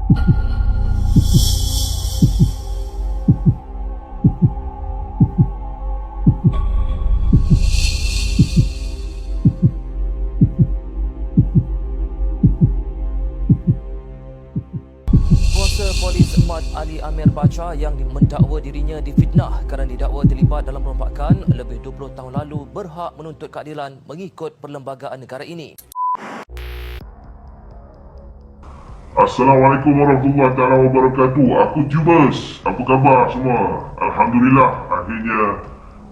Polis Mat Ali Amir Bacha yang mendakwa dirinya difitnah kerana didakwa terlibat dalam perombakan lebih 20 tahun lalu berhak menuntut keadilan mengikut perlembagaan negara ini. Assalamualaikum warahmatullahi taala wabarakatuh. Aku Jubers. Apa khabar semua? Alhamdulillah, akhirnya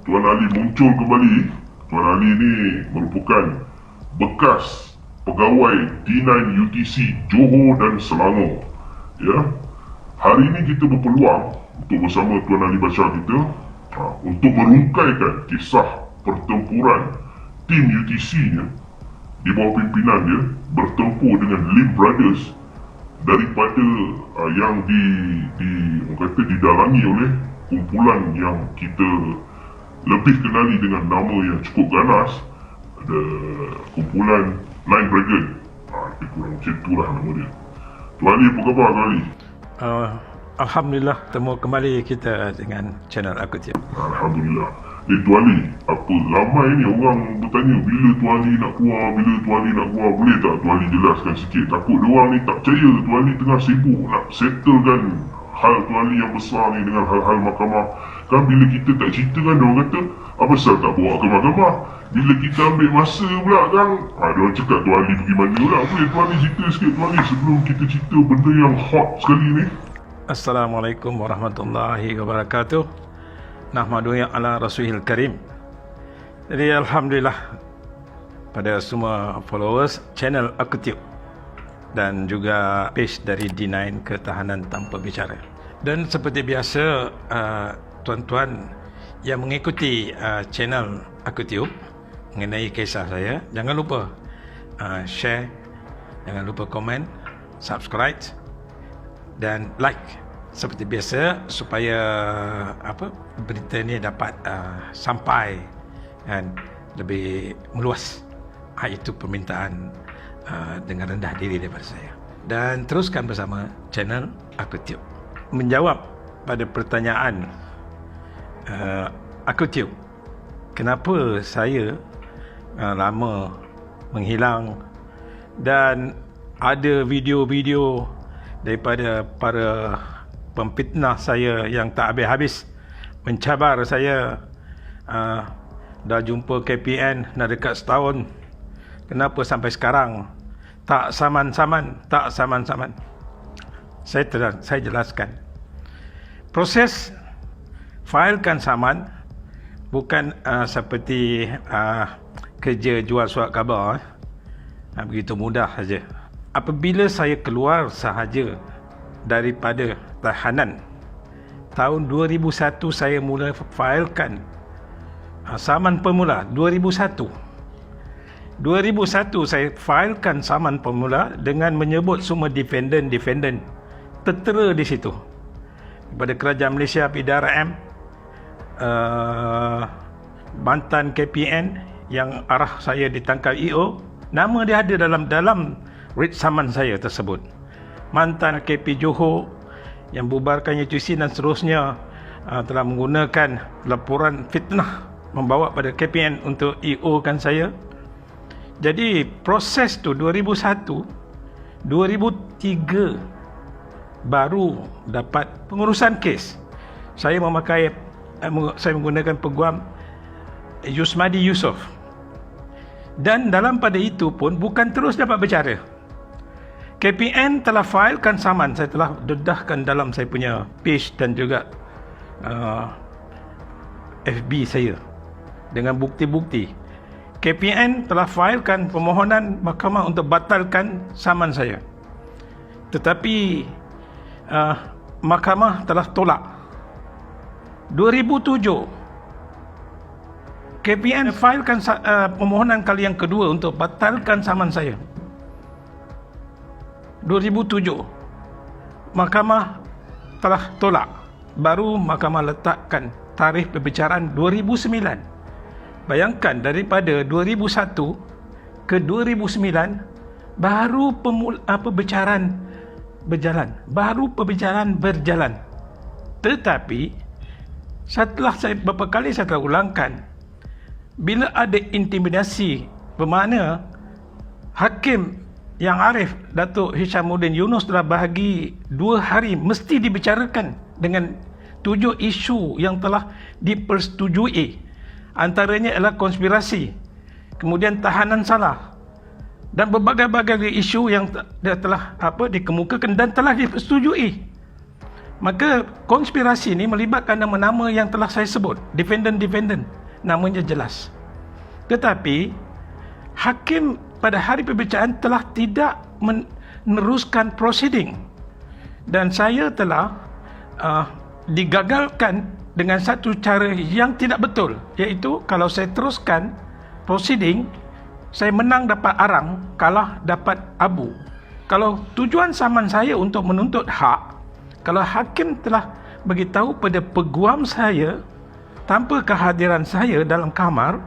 Tuan Ali muncul kembali. Tuan Ali ini merupakan bekas pegawai D9 UTC Johor dan Selangor. Ya. Hari ini kita berpeluang untuk bersama Tuan Ali Bacha kita untuk merungkaikan kisah pertempuran tim UTC-nya di bawah pimpinan dia bertempur dengan Lim Brothers daripada yang didalangi oleh kumpulan yang kita lebih kenali dengan nama yang cukup ganas, ada kumpulan Nine Dragon. Lebih kurang macam itulah nama dia. Tuan Ali, apa khabar Tuan Ali? Alhamdulillah, temu kembali kita dengan channel Aku Tiap. Alhamdulillah. Tuan Ali, apa ramai ni orang bertanya bila Tuan Ali nak keluar, bila Tuan Ali nak keluar. Boleh tak Tuan Ali jelaskan sikit? Takut diorang ni tak percaya Tuan Ali tengah sibuk nak settlekan hal Tuan Ali yang besar ni dengan hal-hal mahkamah. Kan bila kita tak cerita kan diorang kata, apa pasal tak bawa ke mahkamah? Bila kita ambil masa pula kan, diorang cakap Tuan Ali pergi mana pula. Boleh Tuan Ali cerita sikit Tuan Ali sebelum kita cerita benda yang hot sekali ni? Assalamualaikum warahmatullahi wabarakatuh. Nahmaduhu ala rasulil karim. Jadi Alhamdulillah pada semua followers channel Aku Tiap dan juga page dari D9 Ketahanan Tanpa Bicara. Dan seperti biasa tuan-tuan yang mengikuti channel Aku Tiap mengenai kisah saya, jangan lupa share, jangan lupa komen, subscribe dan like seperti biasa supaya berita ni dapat sampai dan lebih meluas. Itu permintaan dengan rendah diri daripada saya. Dan teruskan bersama channel Aku Tiap. Menjawab pada pertanyaan Aku Tiap, kenapa saya lama menghilang dan ada video-video daripada para pemfitnah saya yang tak habis-habis mencabar saya. Dah jumpa KPN dah dekat setahun, kenapa sampai sekarang tak saman-saman. Saya jelaskan. Proses failkan saman bukan seperti kerja jual surat khabar begitu mudah saja. Apabila saya keluar sahaja daripada tahanan, tahun 2001 saya mula failkan saman pemula. 2001 saya failkan saman pemula dengan menyebut semua defendant tertera di situ daripada Kerajaan Malaysia, PDRM, mantan KPN yang arah saya ditangkap EO, nama dia ada dalam red saman saya tersebut. Mantan KP Johor yang bubarkan UTC dan seterusnya telah menggunakan laporan fitnah membawa pada KPN untuk EO kan saya. Jadi proses tu 2001, 2003 baru dapat pengurusan kes. Saya menggunakan peguam Yusmadi Yusof. Dan dalam pada itu pun bukan terus dapat bercara. KPN telah failkan saman, saya telah dedahkan dalam saya punya page dan juga FB saya dengan bukti-bukti. KPN telah failkan permohonan mahkamah untuk batalkan saman saya, tetapi mahkamah telah tolak. 2007 KPN failkan permohonan kali yang kedua untuk batalkan saman saya. 2007 mahkamah telah tolak. Baru mahkamah letakkan tarikh perbicaraan 2009. Bayangkan daripada 2001 ke 2009 baru perbicaraan berjalan. Baru pembicaraan berjalan. Tetapi setelah saya beberapa kali saya telah ulangkan, bila ada intimidasi bermakna Hakim yang arif Datuk Hishamuddin Yunus telah bahagi 2 hari mesti dibicarakan dengan 7 isu yang telah dipersetujui. Antaranya adalah konspirasi, kemudian tahanan salah dan berbagai-bagai isu yang telah dikemukakan dan telah dipersetujui. Maka konspirasi ini melibatkan nama-nama yang telah saya sebut, defendant, namanya jelas. Tetapi hakim pada hari pembicaraan telah tidak meneruskan proceeding dan saya telah digagalkan dengan satu cara yang tidak betul, iaitu kalau saya teruskan proceeding, saya menang dapat arang, kalah dapat abu. Kalau tujuan saman saya untuk menuntut hak, kalau hakim telah beritahu pada peguam saya tanpa kehadiran saya dalam kamar,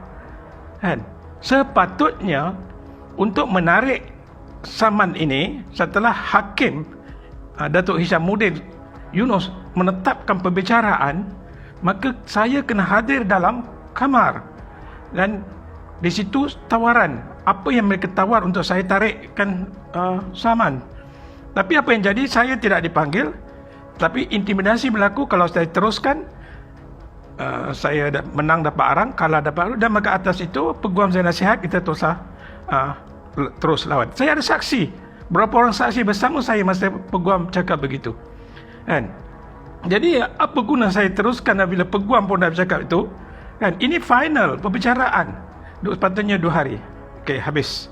kan, sepatutnya untuk menarik saman ini setelah hakim Datuk Hishamuddin Yunus menetapkan pembicaraan, maka saya kena hadir dalam kamar dan di situ tawaran apa yang mereka tawar untuk saya tarikkan saman. Tapi apa yang jadi, saya tidak dipanggil, tapi intimidasi berlaku kalau saya teruskan. Saya menang dapat arang, kalah dapat abu, dan maka atas itu peguam saya nasihat kita terus lawan. Saya ada saksi, berapa orang saksi bersama saya masa peguam cakap begitu, kan? Jadi apa guna saya teruskan bila peguam pun dah bercakap itu, kan? Ini final pembicaraan, sepatutnya 2 hari. Okey, habis.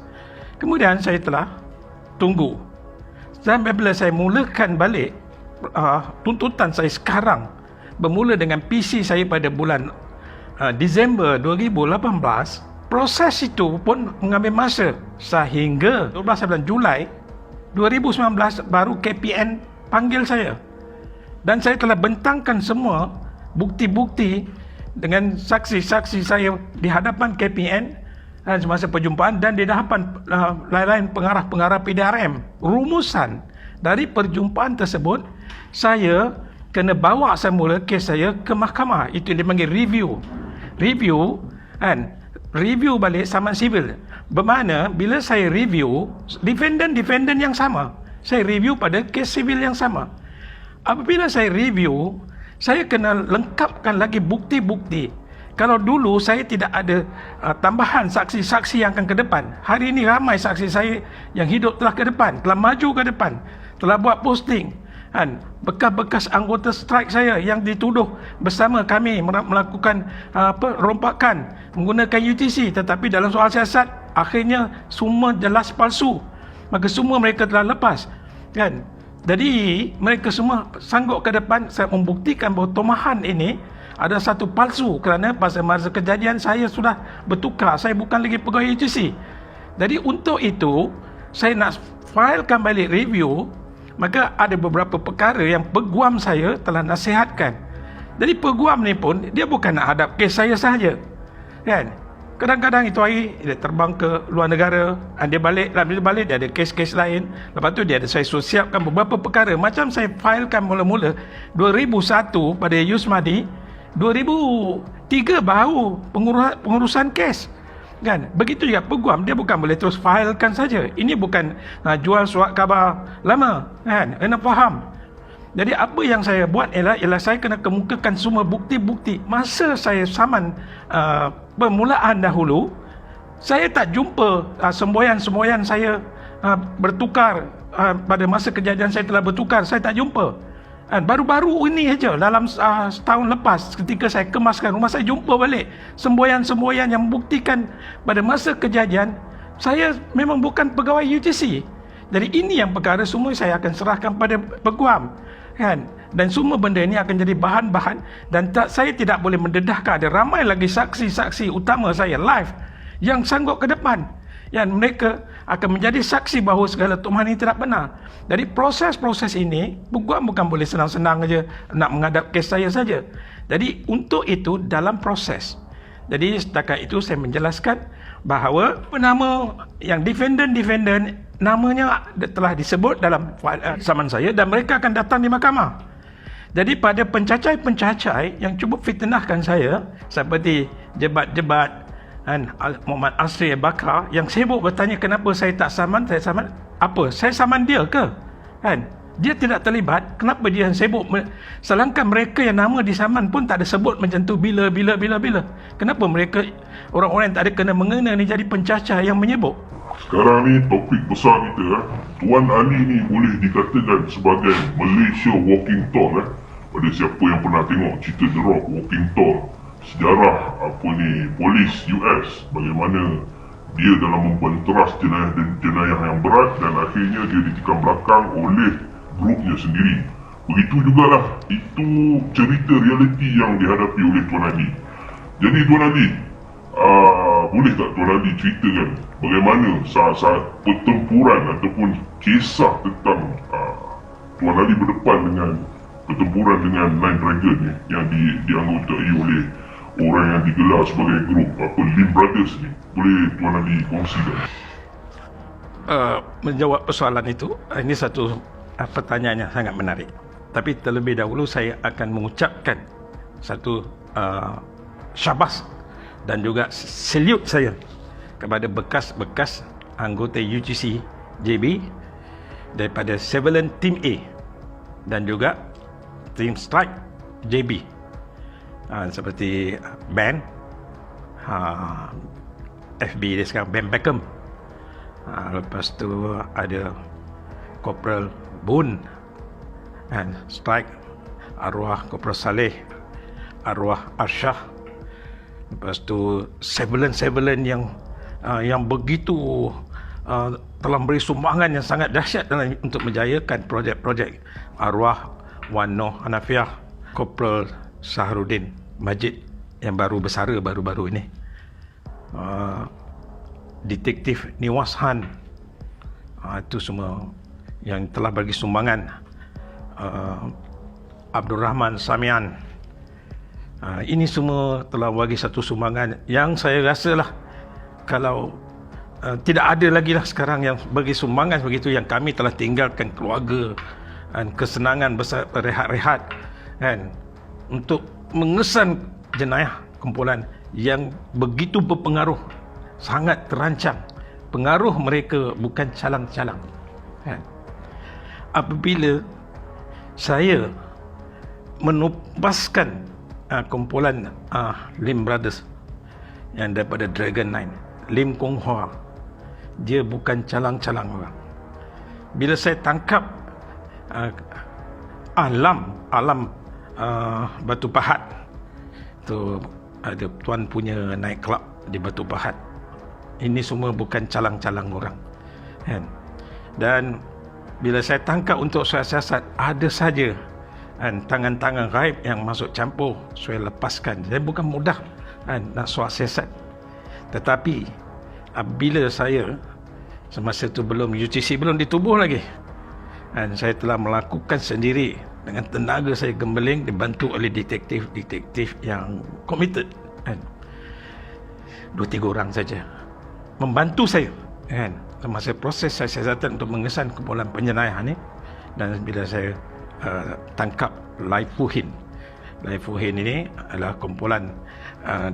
Kemudian saya telah tunggu sampai bila saya mulakan balik tuntutan saya sekarang, bermula dengan PC saya pada bulan Disember 2018. Proses itu pun mengambil masa sehingga 12 bulan Julai 2019 baru KPN panggil saya, dan saya telah bentangkan semua bukti-bukti dengan saksi-saksi saya di hadapan KPN dan semasa perjumpaan dan di hadapan lain-lain pengarah-pengarah PDRM. Rumusan dari perjumpaan tersebut, saya kena bawa semula kes saya ke mahkamah. Itu yang dipanggil review, kan? Review balik saman sivil. Bermakna bila saya review defendant yang sama, saya review pada kes sivil yang sama. Apabila saya review, saya kena lengkapkan lagi bukti-bukti. Kalau dulu saya tidak ada tambahan saksi-saksi yang akan ke depan, hari ini ramai saksi saya yang hidup telah ke depan, telah maju ke depan, telah buat posting, kan? Bekas-bekas anggota strike saya yang dituduh bersama kami melakukan rompakan menggunakan UTC, tetapi dalam soal siasat akhirnya semua jelas palsu, maka semua mereka telah lepas, kan? Jadi mereka semua sanggup ke depan. Saya membuktikan bahawa tomahan ini ada satu palsu, kerana pada masa kejadian saya sudah bertukar, saya bukan lagi pegawai UTC. Jadi untuk itu saya nak filekan balik review. Maka ada beberapa perkara yang peguam saya telah nasihatkan. Jadi peguam ni pun dia bukan nak hadap kes saya sahaja, kan? Kadang-kadang itu hari dia terbang ke luar negara, dia balik, bila balik dia ada kes-kes lain. Lepas tu dia ada saya siapkan beberapa perkara. Macam saya filekan mula-mula 2001 pada Yusmadi, 2003 baru pengurusan kes, kan? Begitu juga peguam, dia bukan boleh terus filekan saja. Ini bukan jual surat khabar lama, kan? Kena faham. Jadi apa yang saya buat ialah saya kena kemukakan semua bukti-bukti. Masa saya saman permulaan dahulu, saya tak jumpa semboyan-semboyan saya bertukar. Pada masa kejadian saya telah bertukar, saya tak jumpa. Baru-baru ini saja, dalam setahun lepas, ketika saya kemaskan rumah, saya jumpa balik semboyan-semboyan yang membuktikan pada masa kejadian saya memang bukan pegawai UTC. Jadi ini yang perkara semua saya akan serahkan pada peguam, kan? Dan semua benda ini akan jadi bahan-bahan, dan saya tidak boleh mendedahkan. Ada ramai lagi saksi-saksi utama saya live yang sanggup ke depan, yang mereka akan menjadi saksi bahawa segala tuduhan ini tidak benar. Jadi proses-proses ini peguam bukan boleh senang-senang saja nak menghadap kes saya saja. Jadi untuk itu dalam proses. Jadi setakat itu saya menjelaskan bahawa penama yang defendant namanya telah disebut dalam saman saya dan mereka akan datang di mahkamah. Jadi pada pencacai-pencacai yang cuba fitnahkan saya seperti jebat-jebat Muhammad Asri Bakar yang sibuk bertanya kenapa saya tak saman, apa? Saya saman dia ke? Dia tidak terlibat, kenapa dia yang sibuk? Sedangkan mereka yang nama disaman pun tak ada sebut macam tu bila. Kenapa mereka, orang-orang yang tak ada kena-mengena ni jadi pencacah yang menyebut? Sekarang ni topik besar kita, Tuan Ali ni boleh dikatakan sebagai Malaysia Walking Tall. Pada siapa yang pernah tengok cerita The Rock Walking Tall, sejarah polis US, bagaimana dia dalam membenteras jenayah yang berat dan akhirnya dia ditikam belakang oleh grupnya sendiri. Begitu jugalah, itu cerita realiti yang dihadapi oleh Tuan Ali. Jadi Tuan Ali, boleh tak Tuan Ali ceritakan bagaimana saat-saat pertempuran ataupun kisah tentang Tuan Ali berdepan dengan pertempuran dengan Nine Dragon ni, yang dianggotai oleh orang yang digelar sebagai grup Lim Brothers ni. Boleh Tuan Ali kongsikan? Menjawab persoalan itu, ini satu pertanyaan yang sangat menarik. Tapi terlebih dahulu saya akan mengucapkan satu syabas dan juga salute saya kepada bekas-bekas anggota UGC JB daripada Civilian Team A dan juga Team Strike JB, seperti Ben, FB dia sekarang Ben Beckham, lepas tu ada Corporal Boon and Strike, arwah Corporal Saleh, arwah Arsyah. Lepas tu Civilian yang begitu telah beri sumbangan yang sangat dahsyat untuk menjayakan projek-projek, arwah Wan Noh Hanafiah, Corporal Saharudin Majid yang baru bersara baru-baru ini, Detektif Niwas Han, itu semua yang telah bagi sumbangan, Abdul Rahman Samian. Ini semua telah bagi satu sumbangan yang saya rasalah kalau tidak ada lagi lah sekarang yang bagi sumbangan begitu, yang kami telah tinggalkan keluarga dan kesenangan berehat-rehat untuk mengesan jenayah kumpulan yang begitu berpengaruh, sangat terancam. Pengaruh mereka bukan calang-calang. Apabila saya menupaskan kumpulan Lim Brothers yang daripada Dragon 9, Lim Kong Hua, dia bukan calang-calang orang. Bila saya tangkap Alam Batu Pahat, tu ada tuan punya night club di Batu Pahat, ini semua bukan calang-calang orang. Dan bila saya tangkap untuk siasat, ada saja tangan-tangan gaib yang masuk campur, saya lepaskan. Saya bukan mudah nak siasat, tetapi bila saya semasa itu UTC belum ditubuh lagi, saya telah melakukan sendiri dengan tenaga saya gembeling, dibantu oleh detektif yang committed, 2-3 orang saja membantu saya semasa proses saya siasatan untuk mengesan kumpulan penjenayahan ni. Dan bila saya tangkap Lai Fuhin ini adalah kumpulan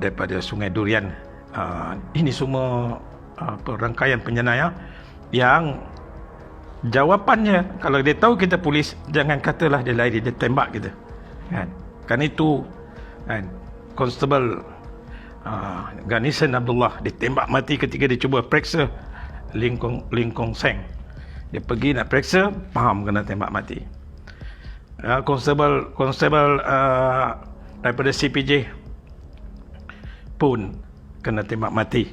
daripada Sungai Durian. Ini semua rangkaian penjenayah yang jawapannya, kalau dia tahu kita polis, jangan katalah dia lari, dia tembak kita. Kan itu Constable Ghanisen Abdullah ditembak mati ketika dia cuba periksa Ling Kong Seng. Dia pergi nak periksa, faham kena tembak mati. Constable daripada CPJ pun kena tembak mati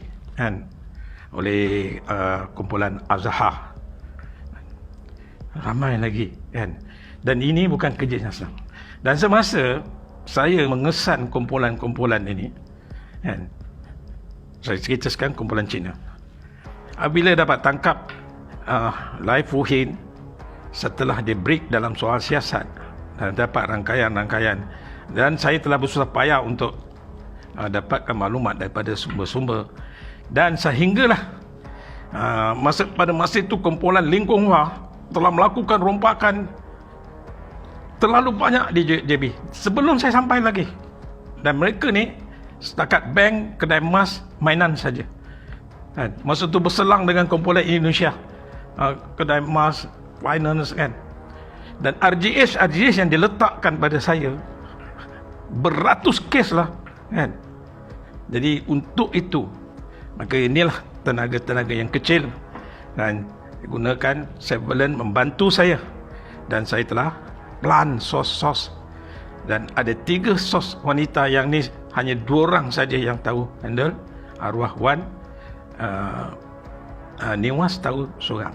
oleh kumpulan Azhar. Ramai lagi dan ini bukan kerja yang senang. Dan semasa saya mengesan kumpulan-kumpulan ini, saya cerita sekarang kumpulan Cina, bila dapat tangkap Lai Fuhin, setelah dia break dalam soal siasat dan dapat rangkaian-rangkaian, dan saya telah bersusah payah untuk dapatkan maklumat daripada sumber-sumber, dan sehinggalah Pada masa itu kumpulan Lingkung Hua telah melakukan rompakan terlalu banyak di JB sebelum saya sampai lagi. Dan mereka ni setakat bank, kedai emas, mainan saja. Masa tu berselang dengan kumpulan Indonesia, kedai emas, finance kan. Dan RGS yang diletakkan pada saya beratus kes lah kan. Jadi untuk itu, maka inilah tenaga-tenaga yang kecil dan digunakan surveillance membantu saya. Dan saya telah plan sos-sos. Dan ada 3 sos wanita yang ni hanya 2 orang saja yang tahu handle. Arwah Wan, Niwas tahu seorang,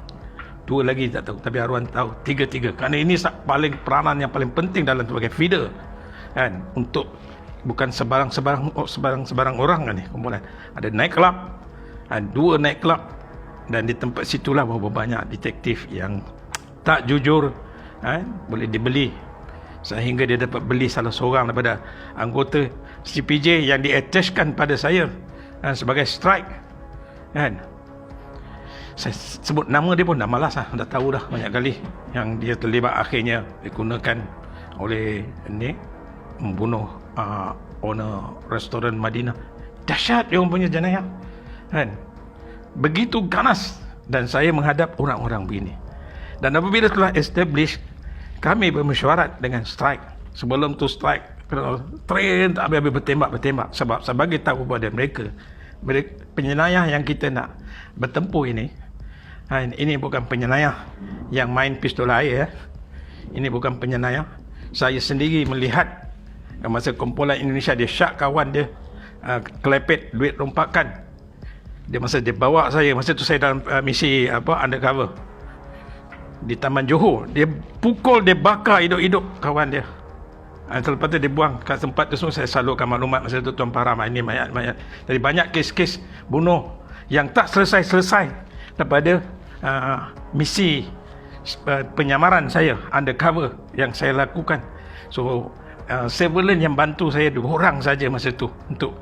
2 lagi tak tahu, tapi Arwah tahu 3-3. Kerana ini peranan yang paling penting dalam sebagai feeder kan, untuk bukan sebarang orang kan ni kumpulan. Ada night club, 2 night club, dan di tempat situlah berapa banyak detektif yang tak jujur boleh dibeli, sehingga dia dapat beli salah seorang daripada anggota CPJ yang di-attachkan pada saya sebagai strike kan. Saya sebut nama dia pun dah malas dah tahu dah banyak kali yang dia terlibat, akhirnya digunakan oleh ni membunuh owner restoran Madinah. Dahsyat dia punya jenayah kan, begitu ganas. Dan saya menghadap orang-orang begini, dan apabila telah establish, kami bermesyuarat dengan strike. Sebelum tu strike train tak habis-habis bertembak. Sebab sebagai tahu kepada mereka penyenayah yang kita nak bertempur ini bukan penyenayah yang main pistol air. Ini bukan penyenayah. Saya sendiri melihat masa kumpulan Indonesia dia syak kawan dia kelepet duit rompakan. Masa dia bawa saya, masa tu saya dalam misi undercover di Taman Johor, dia pukul, dia bakar hidup-hidup kawan dia. Selepas tu dia buang kat tempat tu semua. Saya salurkan maklumat masa tu, Tuan Param, ini mayat-mayat. Jadi banyak kes-kes bunuh yang tak selesai-selesai daripada misi penyamaran saya undercover yang saya lakukan. So surveillance yang bantu saya 2 orang saja masa tu untuk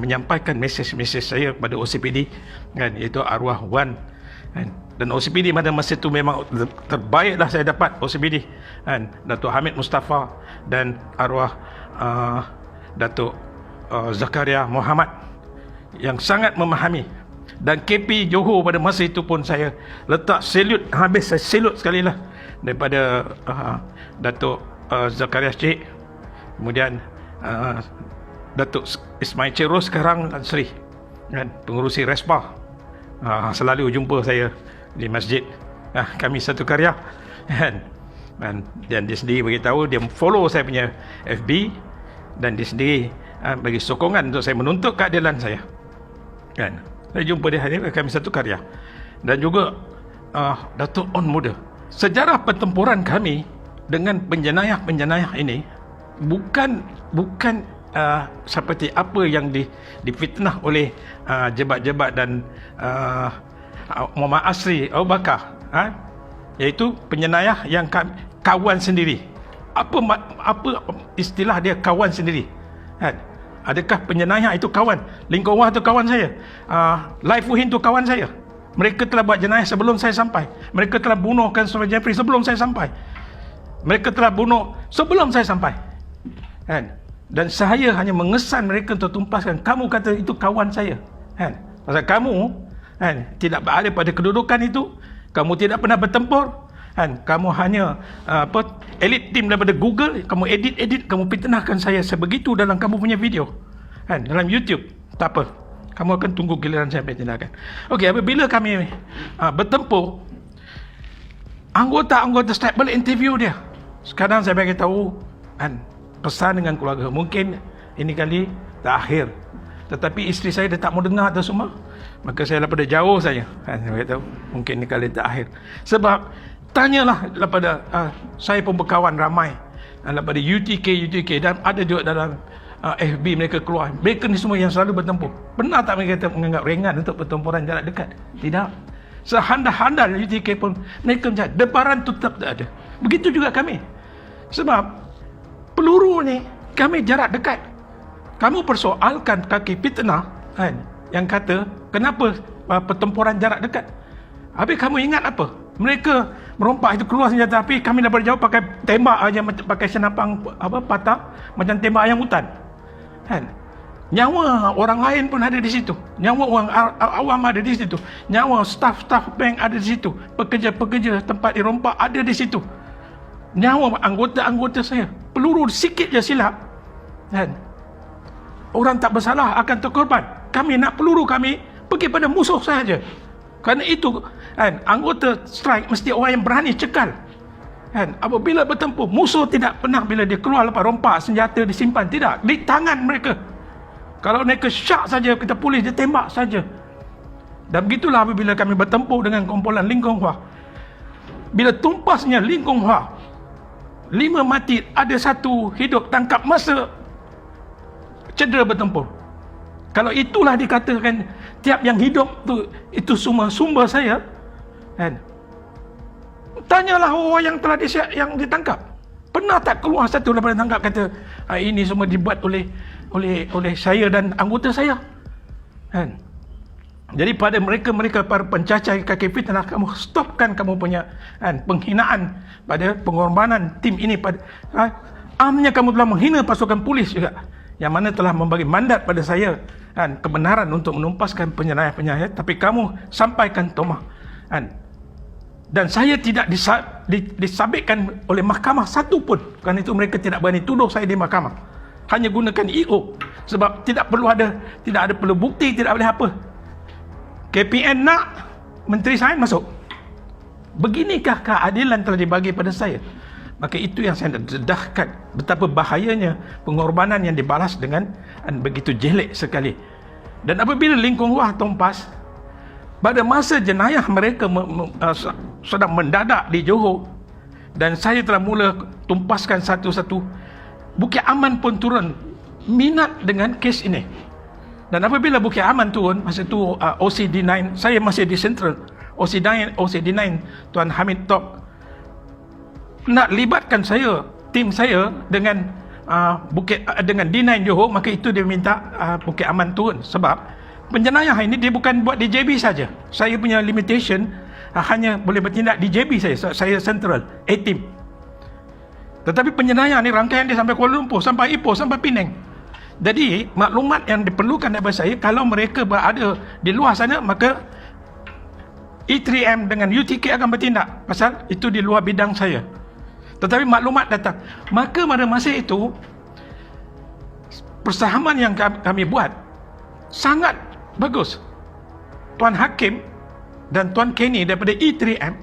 menyampaikan mesej-mesej saya kepada OCPD kan, iaitu Arwah Wan kan. Dan OCPD pada masa itu memang terbaiklah saya dapat OCPD kan, Datuk Hamid Mustafa dan arwah Datuk Zakaria Muhammad yang sangat memahami. Dan KP Johor pada masa itu pun saya letak salute, habis saya salute sekali lah daripada Datuk Zakaria Cik, kemudian Datuk Ismail Cero sekarang dan Seri kan, pengurusi Respa, selalu jumpa saya di masjid kami satu karya kan. Dan dia sendiri beritahu, dia follow saya punya FB, dan dia sendiri bagi sokongan untuk saya menuntut keadilan saya kan. Saya jumpa dia hari kami satu karya. Dan juga Datuk On Muda. Sejarah pertempuran kami dengan penjenayah-penjenayah ini bukan seperti apa yang difitnah oleh jebat-jebat dan Muhammad Asri Abu Bakar, iaitu penjenayah yang kawan sendiri. Apa istilah dia kawan sendiri kan? Adakah penjenayah itu kawan? Lingkung Hua itu kawan saya, Lai Fu Hin itu kawan saya. Mereka telah buat jenayah sebelum saya sampai. Mereka telah bunuh Constable Jeffrey sebelum saya sampai. Mereka telah bunuh sebelum saya sampai kan? Dan saya hanya mengesan mereka untuk tumpaskan. Kamu kata itu kawan saya kan? Pasal kamu kan tidak berada pada kedudukan itu, kamu tidak pernah bertempur kan? Kamu hanya elite team daripada Google, kamu edit, kamu fitnahkan saya sebegitu dalam kamu punya video kan, dalam YouTube. Tak apa, kamu akan tunggu giliran saya fitnahkan. Okey, apabila kami bertempur, anggota-anggota staff boleh interview dia. Sekarang saya bagi tahu kan, pesan dengan keluarga, mungkin ini kali terakhir, tetapi isteri saya dia tak mau dengar tu semua. Maka saya daripada jauh saja kan, saya tahu mungkin ini kali terakhir. Sebab tanyalah daripada saya pun berkawan ramai daripada UTK dan ada juga dalam FB mereka keluar. Mereka ni semua yang selalu bertempur. Pernah tak mereka menganggap ringan untuk pertempuran jarak dekat? Tidak. Sehandal-handal UTK pun mereka mencari. Debaran tu tetap tak ada. Begitu juga kami. Sebab peluru ni kami jarak dekat. Kamu persoalkan kaki fitnah kan, yang kata kenapa pertempuran jarak dekat. Habis kamu ingat apa? Mereka merompak itu keluar senjata api, kami daripada jauh pakai tembak aja, pakai senapang patah macam tembak ayam hutan. Kan? Nyawa orang lain pun ada di situ. Nyawa orang awam ada di situ. Nyawa staf-staf bank ada di situ. Pekerja-pekerja tempat dirompak ada di situ. Nyawa anggota-anggota saya. Peluru sikit je silap, kan? Orang tak bersalah akan terkorban. Kami nak peluru kami pergi pada musuh sahaja. Kerana itu, kan, anggota strike mesti orang yang berani cekal. Kan? Apabila bertempur, musuh tidak pernah bila dia keluar lepas rompak, senjata disimpan. Tidak, di tangan mereka. Kalau mereka syak saja, kita polis, dia tembak saja. Dan begitulah apabila kami bertempur dengan kumpulan Ling Kong Hua. Bila tumpasnya Ling Kong Hua, 5 mati, ada 1 hidup tangkap masa cedera bertempur. Kalau itulah dikatakan tiap yang hidup tu, itu semua sumber saya, kan? Tanyalah orang yang telah yang ditangkap. Pernah tak keluar satu daripada tangkap kata ini semua dibuat oleh saya dan anggota saya, kan? Jadi pada mereka para pencacai kaki fitnah, kamu stopkan kamu punya, kan, penghinaan pada pengorbanan tim ini. Amnya kamu telah menghina pasukan polis juga, yang mana telah membagi mandat pada saya, kan, kebenaran untuk menumpaskan penyayat-penyayat, tapi kamu sampaikan tomah, kan? Dan saya tidak disabitkan oleh mahkamah satu pun. Kerana itu mereka tidak berani tuduh saya di mahkamah. Hanya gunakan EO. Sebab tidak ada perlu bukti, tidak boleh apa. KPN nak menteri sains masuk. Beginikah keadilan telah dibagi pada saya? Maka itu yang saya nak dedahkan. Betapa bahayanya pengorbanan yang dibalas dengan begitu jelek sekali. Dan apabila Ling Kong Hua tumpas, pada masa jenayah mereka sedang mendadak di Johor, dan saya telah mula tumpaskan satu-satu, Bukit Aman pun turun minat dengan kes ini. Dan apabila Bukit Aman turun, masa itu OCD9, saya masih di Central, OCD9 Tuan Hamid Top nak libatkan saya, tim saya dengan dengan D9 Johor, maka itu dia minta Bukit Aman turun. Sebab penjenayah ini dia bukan buat di JB saja. Saya punya limitation hanya boleh bertindak di JB saya Central, A-Team. Tetapi penjenayah ni rangkaian dia sampai Kuala Lumpur, sampai Ipoh, sampai Penang. Jadi maklumat yang diperlukan daripada saya, kalau mereka berada di luar sana, maka E3M dengan UTK akan bertindak, pasal itu di luar bidang saya. Tetapi maklumat datang. Maka pada masa itu, persahaman yang kami buat sangat bagus. Tuan Hakim dan Tuan Kenny daripada E3M,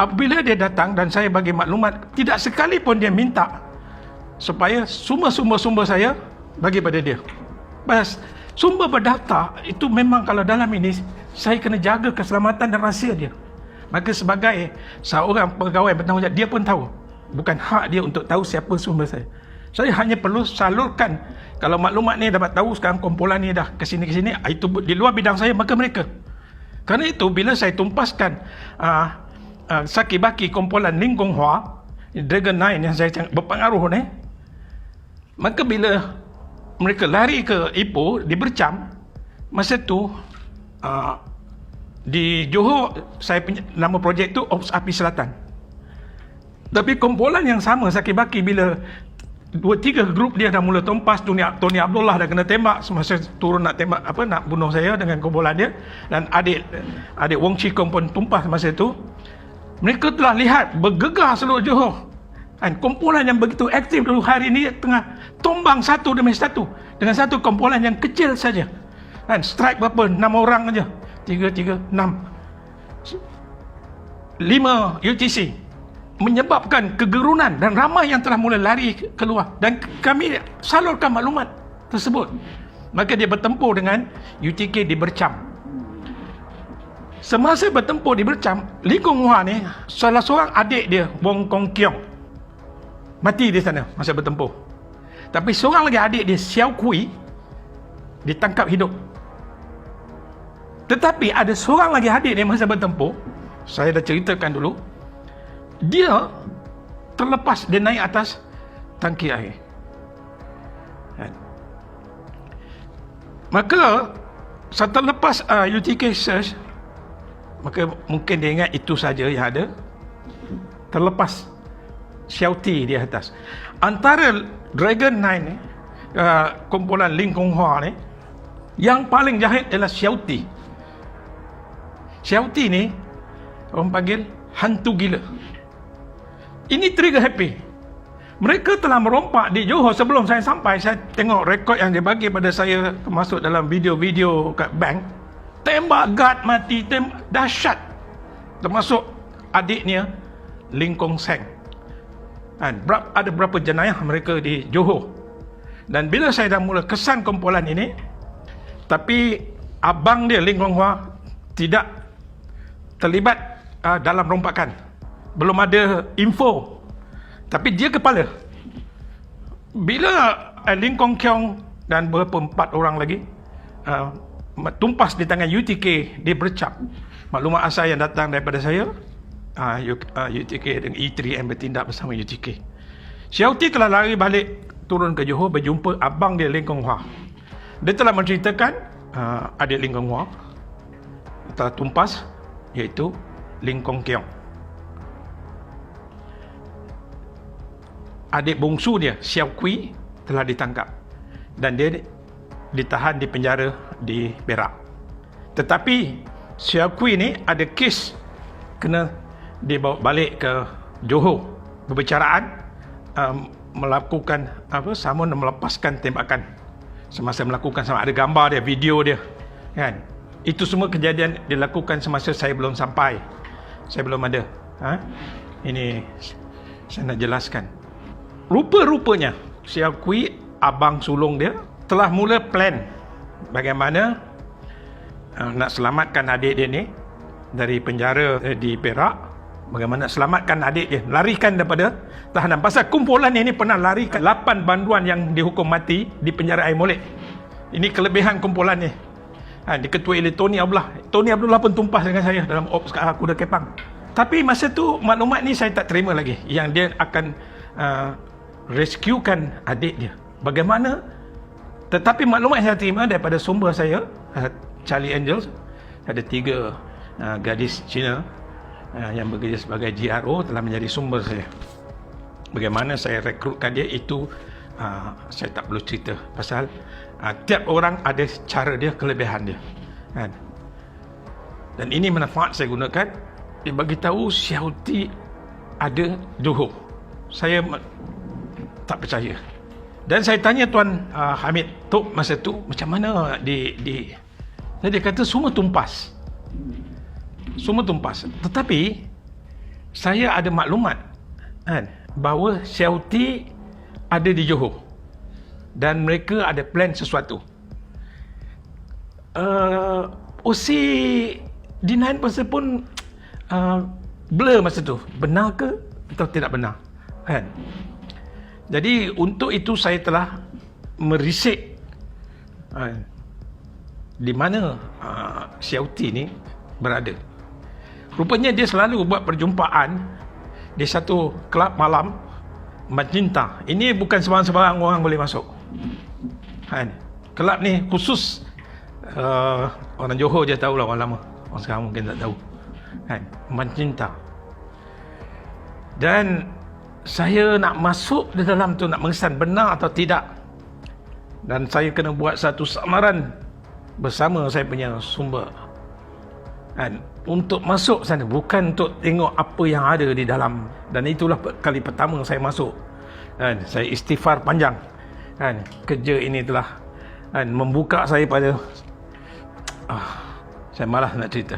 apabila dia datang dan saya bagi maklumat, tidak sekalipun dia minta supaya sumber-sumber saya bagi pada dia. Bas, sumber berdaftar itu memang kalau dalam ini saya kena jaga keselamatan dan rahsia dia. Maka sebagai seorang pegawai bertanggungjawab, dia pun tahu bukan hak dia untuk tahu siapa sumber saya. Saya hanya perlu salurkan. Kalau maklumat ni dapat tahu sekarang kumpulan ni dah kesini-kesini, itu di luar bidang saya, maka mereka. Kerana itu bila saya tumpaskan Saki-Baki kumpulan Ling Kong Hua, Dragon 9 yang saya berpengaruh ni, maka bila mereka lari ke Ipoh, di Bercam, masa tu di Johor, saya nama projek tu Ops Api Selatan. Tapi kumpulan yang sama, Saki-Baki, bila 2-3 grup dia dah mula tumpas, Tony Abdullah dah kena tembak semasa turun nak tembak nak bunuh saya dengan kumpulan dia, dan adik Wong Chi Kong pun tumpas masa itu. Mereka telah lihat bergegar seluruh Johor, kan, kumpulan yang begitu aktif dulu hari ini tengah tumbang satu demi satu dengan satu kumpulan yang kecil saja, kan, strike berapa 6 orang aja, 3, 6, 5 UTC, menyebabkan kegerunan dan ramai yang telah mula lari keluar, dan kami salurkan maklumat tersebut. Maka dia bertempur dengan UTK di Bercam. Semasa bertempur di Bercam, Ling Kong Hua ni, salah seorang adik dia, Wong Kong Kiong, mati di sana masa bertempur. Tapi seorang lagi adik dia, Xiao Kui, ditangkap hidup. Tetapi ada seorang lagi adik dia masa bertempur, saya dah ceritakan dulu, dia terlepas, dia naik atas tangki air. Maka setelah lepas UTK search, maka mungkin dia ingat itu saja yang ada. Terlepas Xiaoti di atas. Antara Dragon 9 ni, kumpulan Ling Kong Hua ni, yang paling jahat adalah Xiaoti. Xiaoti ni orang panggil hantu gila. Ini trigger happy. Mereka telah merompak di Johor sebelum saya sampai. Saya tengok rekod yang dia bagi pada saya masuk dalam video-video kat bank. Tembak guard mati, dahsyat. Termasuk adiknya Ling Kong Seng. Ada berapa jenayah mereka di Johor. Dan bila saya dah mula kesan kumpulan ini, tapi abang dia Ling Kong Hua tidak terlibat dalam rompakan. Belum ada info. Tapi dia kepala. Bila Ling Kong Kiong dan beberapa 4 orang lagi tumpas di tangan UTK, dia bercap. Maklumat asal yang datang daripada saya, UTK dan E3M bertindak bersama UTK. Xiaoti telah lari balik turun ke Johor berjumpa abang dia Ling Kong Hua. Dia telah menceritakan adik Ling Kong Hua telah tumpas, iaitu Ling Kong Kiong. Adik bongsu dia, Xiao Kui, telah ditangkap dan dia ditahan di penjara di Perak. Tetapi Xiao Kui ni ada kes kena dibawa balik ke Johor berbicaraan melakukan samun melepaskan tembakan semasa melakukan, sama ada gambar dia, video dia kan. Itu semua kejadian dilakukan semasa saya belum sampai, saya belum ada. Ini saya nak jelaskan. Rupa-rupanya Xiao Kui, abang sulung dia, telah mula plan bagaimana nak selamatkan adik dia ni dari penjara di Perak. Bagaimana nak selamatkan adik dia, larikan daripada tahanan. Pasal kumpulan ini pernah larikan 8 banduan yang dihukum mati di penjara Air Molek. Ini kelebihan kumpulan ni. Diketuai oleh Tony Abdullah. Tony Abdullah pun tumpas dengan saya dalam Ops Kuda Kepang. Tapi masa tu maklumat ni saya tak terima lagi, yang dia akan rescuekan adik dia. Bagaimana? Tetapi maklumat saya terima daripada sumber saya, Charlie Angels. Ada 3 gadis Cina yang bekerja sebagai GRO telah menjadi sumber saya. Bagaimana saya rekrutkan dia, itu saya tak perlu cerita. Pasal tiap orang ada cara dia, kelebihan dia kan? Dan ini manfaat saya gunakan. Dia bagi tahu Xiaoti ada Johor. Saya tak percaya. Dan saya tanya Tuan Hamid Tok masa tu, macam mana dia kata semua tumpas. Semua tumpas. Tetapi saya ada maklumat kan, bahawa Xiaoti ada di Johor dan mereka ada plan sesuatu. OC D9 pasal pun blur masa tu, benar ke atau tidak benar kan. Jadi untuk itu saya telah merisik di mana Xiaoti ni berada. Rupanya dia selalu buat perjumpaan di satu kelab malam, Magenta. Ini bukan sebarang-sebarang orang boleh masuk kan. Kelab ni khusus orang Johor je tahulah, orang lama, orang sekarang mungkin tak tahu kan. Magenta. Dan saya nak masuk di dalam tu, nak mengesan benar atau tidak. Dan saya kena buat satu samaran bersama saya punya sumber kan, untuk masuk sana, bukan untuk tengok apa yang ada di dalam. Dan itulah kali pertama saya masuk kan. Saya istighfar panjang kan. Kerja ini telah kan, membuka saya pada saya malas nak cerita.